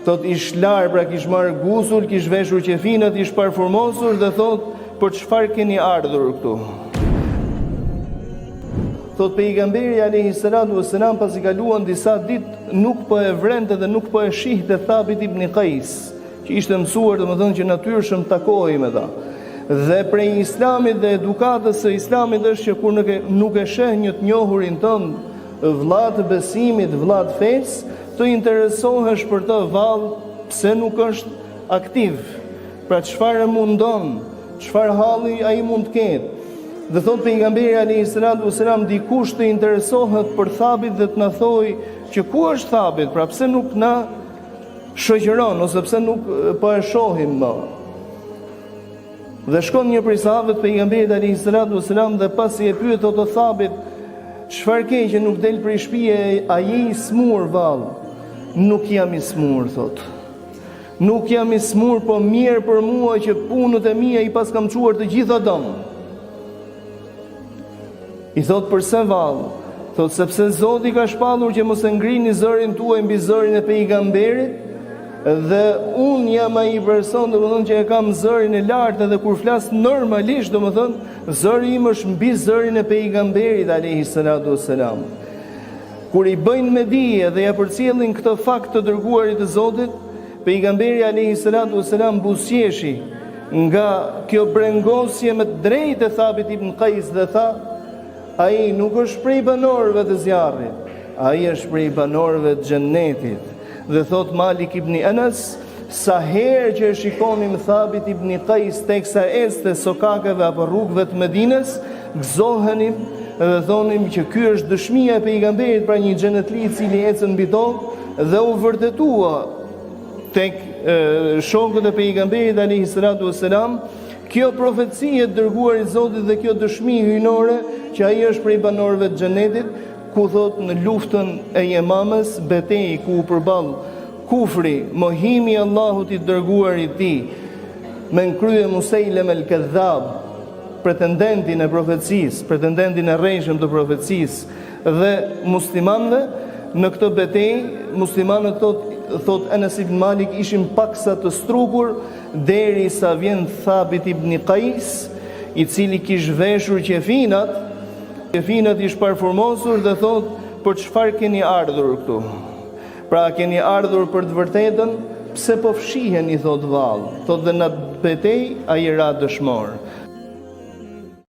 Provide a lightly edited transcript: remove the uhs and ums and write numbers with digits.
Thot ish larë, pra kish marrë gusul, kish veshur qefinat, ish parfumosur dhe thot për çfarë keni ardhur këtu? Thot pejgamberi alayhi salatu wassalam pasi kaluan disa ditë nuk po e vrente dhe nuk po e shihte Thabit ibn Qais, që ishte mësuar domethënë që natyrshëm takohej me ta. Dhe prej islamit dhe edukatës së islamit është që kur nuk e sheh një të njohurin tënd, vëlla të besimit, vëlla të fesë, të interesohesh për të vallë, pse nuk është aktiv, pra çfarë mundon, çfarë halli ai mund të ketë. Dhe thot pejgamberi alayhi salatu wasalam, dikush të interesohet për Thabit dhe të na thojë që ku është Thabit, pra pse nuk na shoqëron ose pse nuk po e shohim më. Dhe shkon një prej sahabëve të pejgamberit alayhi salatu wasalam dhe pasi e pyet ato Thabit, çfarë ke që nuk del prej shtëpie, a je i smur vallë? Nuk jam i smur, thot. Nuk jam i smur, po mirë për mua që punët e mia i pas kam çuar të gjitha dom. I thot përse vallë? Thot sepse Zoti ka shpallur që mos e ngrini zërin tuaj mbi zërin e pejgamberit, dhe unë jam ai person domethënë që e kam zërin e lartë dhe kur flas normalisht domethënë zëri im është mbi zërin e pejgamberit alayhi salatu wassalam. Kur i bëjnë me dije dhe ja përcjellin këtë fakt të dërguarit të Zotit, pejgamberi alayhi salatu wassalam buzëqeshi nga kjo brengosje me të drejtë e Thabit ibn Qais dhe tha: ai nuk është prej banorëve të zjarrit, ai është prej banorëve të xhennetit. Dhe thot Malik ibn Anas, sa herë që e shikonim Thabit ibn Qais teksa ecte sokakeve apo rrugëve të Medinës, gëzohenim dhe thonim që ky është dëshmia e pejgamberit, pra një xhenetli i cili ecën mbi tokë, dhe u vërtetua tek shokët e pejgamberit alayhi salatu wassalam kjo profeci e dërguar i Zotit dhe kjo dëshmi hyjnore që ai është prej banorëve të xhenetit, ku thot në luftën e Yemamës, betejë ku u përball kufri, mohimi i Allahut i dërguar i tij, me nkrye Musailem el-Kadhab, pretendentin e profecisë, pretendentin e rrejshëm të profecisë dhe muslimanëve, në këtë betejë muslimanët thot Anas ibn Malik ishin paksa të strukur derisa vjen Thabit ibn Qais, i cili kish veshur qefinat ish parfumosur dhe thot për çfarë keni ardhur këtu? Pra keni ardhur për të vërtetën, pse po fshiheni, thot vallë. Thot dhe në betejë ai ra dëshmor.